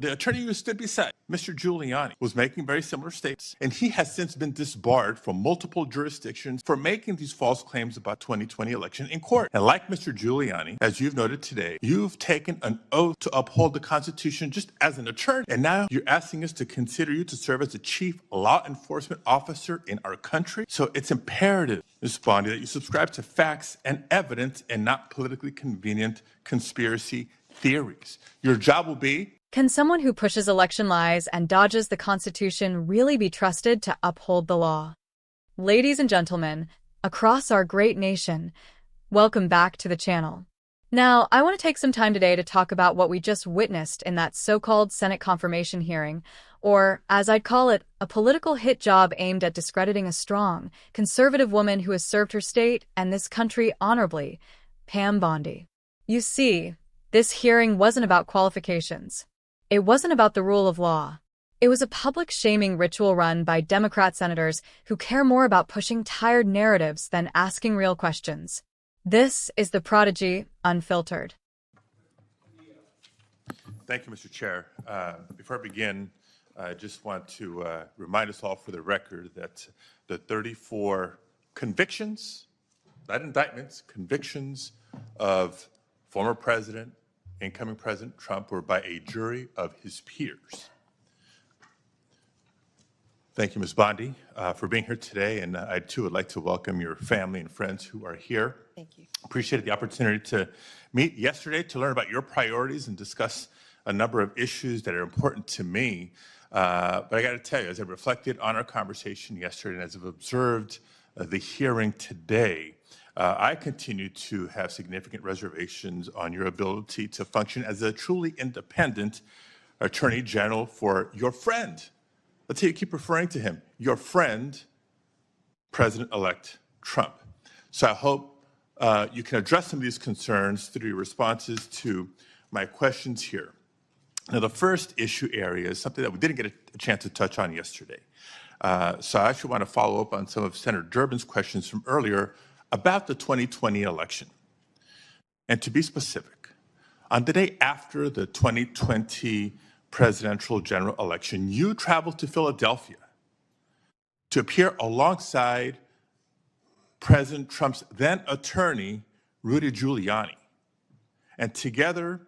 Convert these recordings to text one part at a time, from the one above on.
The attorney who stood beside Mr. Giuliani was making very similar statements, and he has since been disbarred from multiple jurisdictions for making these false claims about 2020 election in court. And like Mr. Giuliani, as you've noted today, you've taken an oath to uphold the Constitution just as an attorney, and now you're asking us to consider you to serve as the chief law enforcement officer in our country. So it's imperative, Ms. Bondi, that you subscribe to facts and evidence and not politically convenient conspiracy theories. Your job will be... Can someone who pushes election lies and dodges the Constitution really be trusted to uphold the law? Ladies and gentlemen, across our great nation, welcome back to the channel. Now, I want to take some time today to talk about what we just witnessed in that so-called Senate confirmation hearing, or, as I'd call it, a political hit job aimed at discrediting a strong, conservative woman who has served her state and this country honorably, Pam Bondi. You see, this hearing wasn't about qualifications. It wasn't about the rule of law. It was a public shaming ritual run by Democrat senators who care more about pushing tired narratives than asking real questions. This is the Prodigy Unfiltered. Thank you, Mr. Chair. Before I begin, I just want to remind us all for the record that the 34 convictions, not indictments, convictions of former President, incoming President Trump were by a jury of his peers. Thank you, Ms. Bondi, for being here today, and I too would like to welcome your family and friends who are here. Thank you. Appreciated the opportunity to meet yesterday to learn about your priorities and discuss a number of issues that are important to me. But I got to tell you, as I reflected on our conversation yesterday and as I've observed the hearing today, I continue to have significant reservations on your ability to function as a truly independent Attorney General for your friend. Let's say you keep referring to him, your friend, President-elect Trump. So I hope you can address some of these concerns through your responses to my questions here. Now, the first issue area is something that we didn't get a chance to touch on yesterday. So I actually want to follow up on some of Senator Durbin's questions from earlier about the 2020 election. And to be specific, on the day after the 2020 presidential general election, you traveled to Philadelphia to appear alongside President Trump's then attorney, Rudy Giuliani. And together,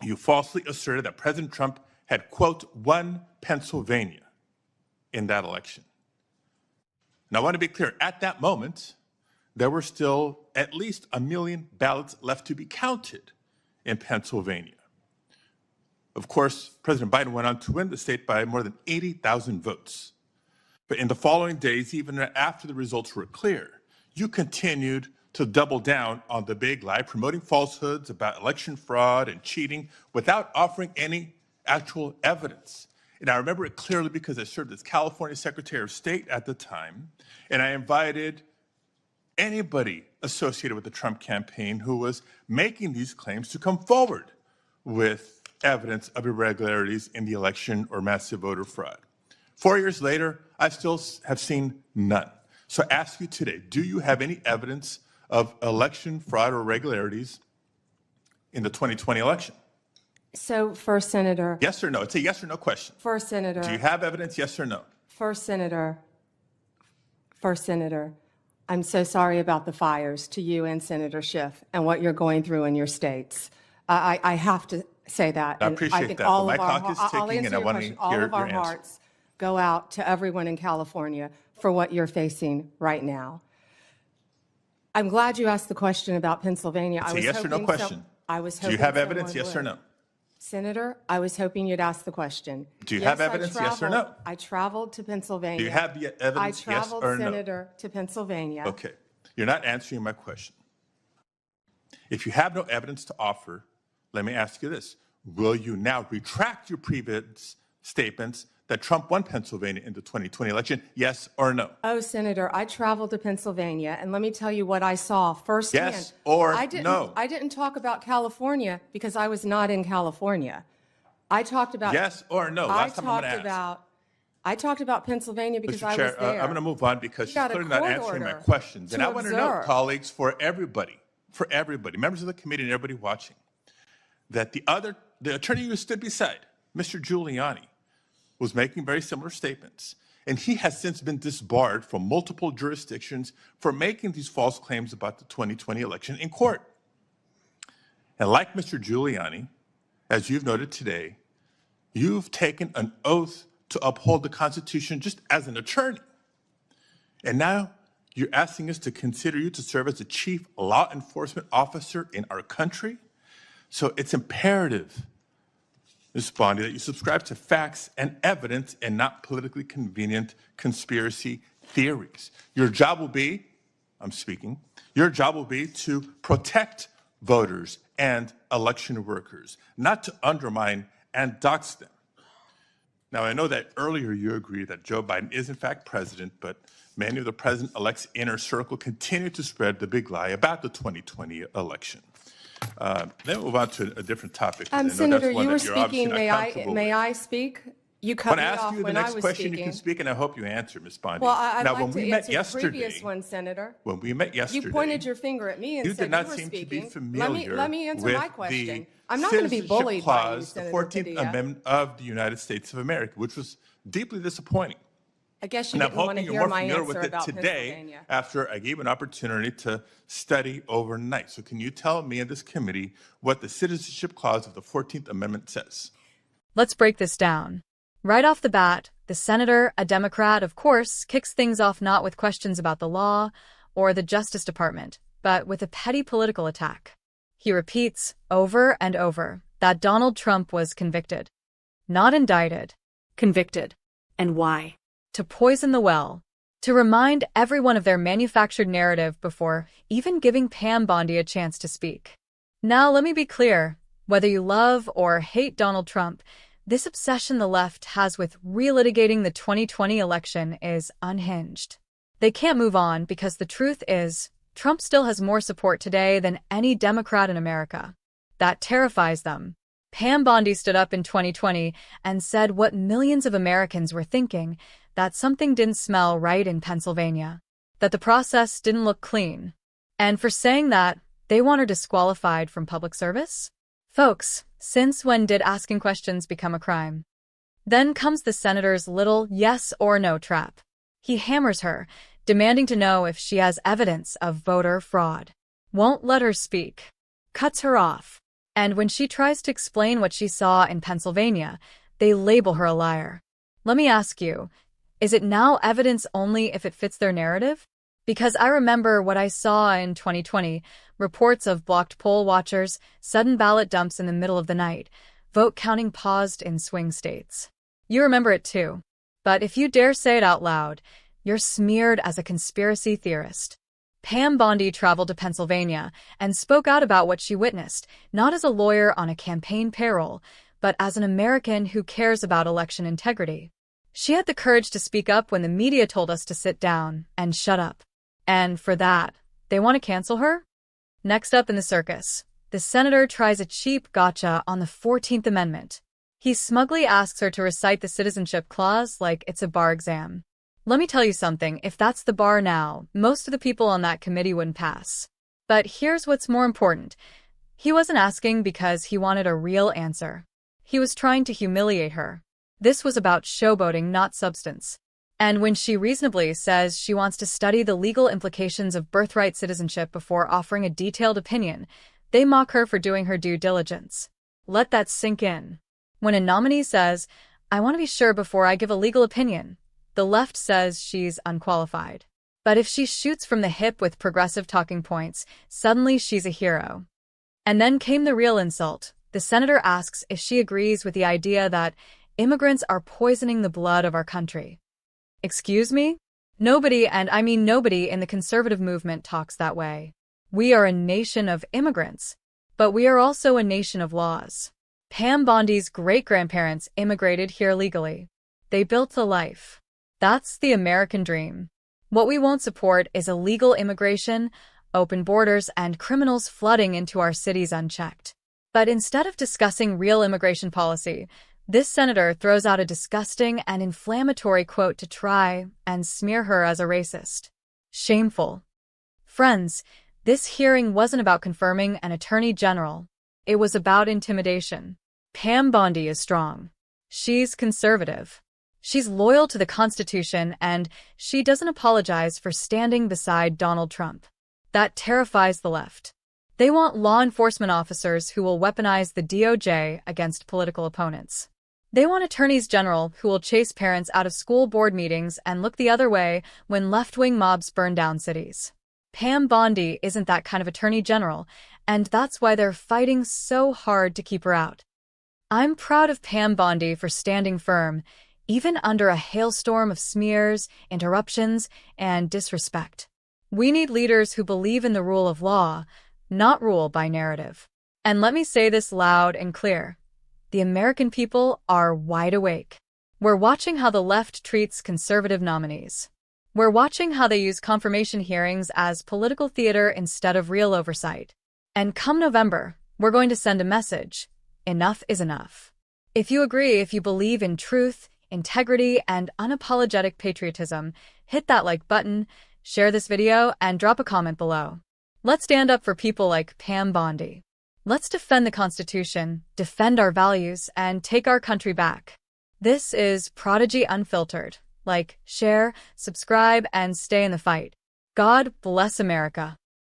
you falsely asserted that President Trump had, quote, won Pennsylvania in that election. Now, I want to be clear, at that moment, there were still at least 1 million ballots left to be counted in Pennsylvania. Of course, President Biden went on to win the state by more than 80,000 votes. But in the following days, even after the results were clear, you continued to double down on the big lie, promoting falsehoods about election fraud and cheating without offering any actual evidence. And I remember it clearly because I served as California Secretary of State at the time, and I invited anybody associated with the Trump campaign who was making these claims to come forward with evidence of irregularities in the election or massive voter fraud. 4 years later, I still have seen none. So I ask you today, do you have any evidence of election fraud or irregularities in the 2020 election? So, First Senator. Yes or no? It's a yes or no question. First Senator. Do you have evidence, yes or no? First Senator. I'm so sorry about the fires to you and Senator Schiff and what you're going through in your states. I have to say that. I appreciate that. All My of our, clock is I'll ticking, answer and I your want to question. hear All of our your answer. hearts go out to everyone in California for what you're facing right now. I'm glad you asked the question about Pennsylvania. It's a yes or no question. Do you have evidence, yes or no? Senator, I was hoping you'd ask the question. Do you have evidence, yes or no? I traveled to Pennsylvania. Do you have the evidence, yes or no? I traveled, Senator, to Pennsylvania. Okay. You're not answering my question. If you have no evidence to offer, let me ask you this. Will you now retract your previous statements that Trump won Pennsylvania in the 2020 election, yes or no? Oh, Senator, I traveled to Pennsylvania, and let me tell you what I saw firsthand. Yes or no? I didn't talk about California because I was not in California. I talked about... Yes or no? Last time I'm going to ask. I talked about Pennsylvania because I was there. Mr. Chair, I'm going to move on because she's clearly not answering my questions. And I want to know, colleagues, for everybody, members of the committee and everybody watching, that the attorney who stood beside Mr. Giuliani was making very similar statements, and he has since been disbarred from multiple jurisdictions for making these false claims about the 2020 election in court. And like Mr. Giuliani, as you've noted today, you've taken an oath to uphold the Constitution just as an attorney. And now you're asking us to consider you to serve as the chief law enforcement officer in our country? So it's imperative, Ms. Bondi, that you subscribe to facts and evidence and not politically convenient conspiracy theories. Your job will be, your job will be to protect voters and election workers, not to undermine and dox them. Now, I know that earlier you agreed that Joe Biden is in fact president, but many of the president-elect's inner circle continue to spread the big lie about the 2020 election. Then we'll move on to a different topic. Senator, you were speaking. May I speak? You cut me off when I was speaking. When I ask you the next question, you can speak, and I hope you answer, Ms. Bondi. Well, I'd like to answer the previous one, Senator. When we met yesterday, you pointed your finger at me and said you were speaking. You did not seem to be familiar let me answer my question. I'm not going to be bullied by you, Senator the 14th Amendment of the United States of America, which was deeply disappointing. I guess you didn't want to hear my answer about today Pennsylvania. After I gave an opportunity to study overnight. So can you tell me and this committee what the Citizenship Clause of the 14th Amendment says? Let's break this down. Right off the bat, the senator, a Democrat, of course, kicks things off not with questions about the law or the Justice Department, but with a petty political attack. He repeats over and over that Donald Trump was convicted, not indicted. Convicted. And why? To poison the well, to remind everyone of their manufactured narrative before even giving Pam Bondi a chance to speak. Now, let me be clear. Whether you love or hate Donald Trump, this obsession the left has with relitigating the 2020 election is unhinged. They can't move on because the truth is, Trump still has more support today than any Democrat in America. That terrifies them. Pam Bondi stood up in 2020 and said what millions of Americans were thinking, that something didn't smell right in Pennsylvania, that the process didn't look clean. And for saying that, they want her disqualified from public service? Folks, since when did asking questions become a crime? Then comes the senator's little yes or no trap. He hammers her, demanding to know if she has evidence of voter fraud. Won't let her speak. Cuts her off. And when she tries to explain what she saw in Pennsylvania, they label her a liar. Let me ask you, is it now evidence only if it fits their narrative? Because I remember what I saw in 2020, reports of blocked poll watchers, sudden ballot dumps in the middle of the night, vote counting paused in swing states. You remember it too. But if you dare say it out loud, you're smeared as a conspiracy theorist. Pam Bondi traveled to Pennsylvania and spoke out about what she witnessed, not as a lawyer on a campaign payroll, but as an American who cares about election integrity. She had the courage to speak up when the media told us to sit down and shut up. And for that, they want to cancel her? Next up in the circus, the senator tries a cheap gotcha on the 14th Amendment. He smugly asks her to recite the Citizenship Clause like it's a bar exam. Let me tell you something, if that's the bar now, most of the people on that committee wouldn't pass. But here's what's more important. He wasn't asking because he wanted a real answer. He was trying to humiliate her. This was about showboating, not substance. And when she reasonably says she wants to study the legal implications of birthright citizenship before offering a detailed opinion, they mock her for doing her due diligence. Let that sink in. When a nominee says, "I want to be sure before I give a legal opinion," the left says she's unqualified. But if she shoots from the hip with progressive talking points, suddenly she's a hero. And then came the real insult. The senator asks if she agrees with the idea that immigrants are poisoning the blood of our country. Excuse me? Nobody, and I mean nobody, in the conservative movement talks that way. We are a nation of immigrants, but we are also a nation of laws. Pam Bondi's great-grandparents immigrated here legally. They built a life. That's the American dream. What we won't support is illegal immigration, open borders, and criminals flooding into our cities unchecked. But instead of discussing real immigration policy, this senator throws out a disgusting and inflammatory quote to try and smear her as a racist. Shameful. Friends, this hearing wasn't about confirming an attorney general. It was about intimidation. Pam Bondi is strong. She's conservative. She's loyal to the Constitution, and she doesn't apologize for standing beside Donald Trump. That terrifies the left. They want law enforcement officers who will weaponize the DOJ against political opponents. They want attorneys general who will chase parents out of school board meetings and look the other way when left-wing mobs burn down cities. Pam Bondi isn't that kind of attorney general, and that's why they're fighting so hard to keep her out. I'm proud of Pam Bondi for standing firm, even under a hailstorm of smears, interruptions, and disrespect. We need leaders who believe in the rule of law, not rule by narrative. And let me say this loud and clear. The American people are wide awake. We're watching how the left treats conservative nominees. We're watching how they use confirmation hearings as political theater instead of real oversight. And come November, we're going to send a message. Enough is enough. If you agree, if you believe in truth, integrity, and unapologetic patriotism, hit that like button, share this video, and drop a comment below. Let's stand up for people like Pam Bondi. Let's defend the Constitution, defend our values, and take our country back. This is Prodigy Unfiltered. Like, share, subscribe, and stay in the fight. God bless America.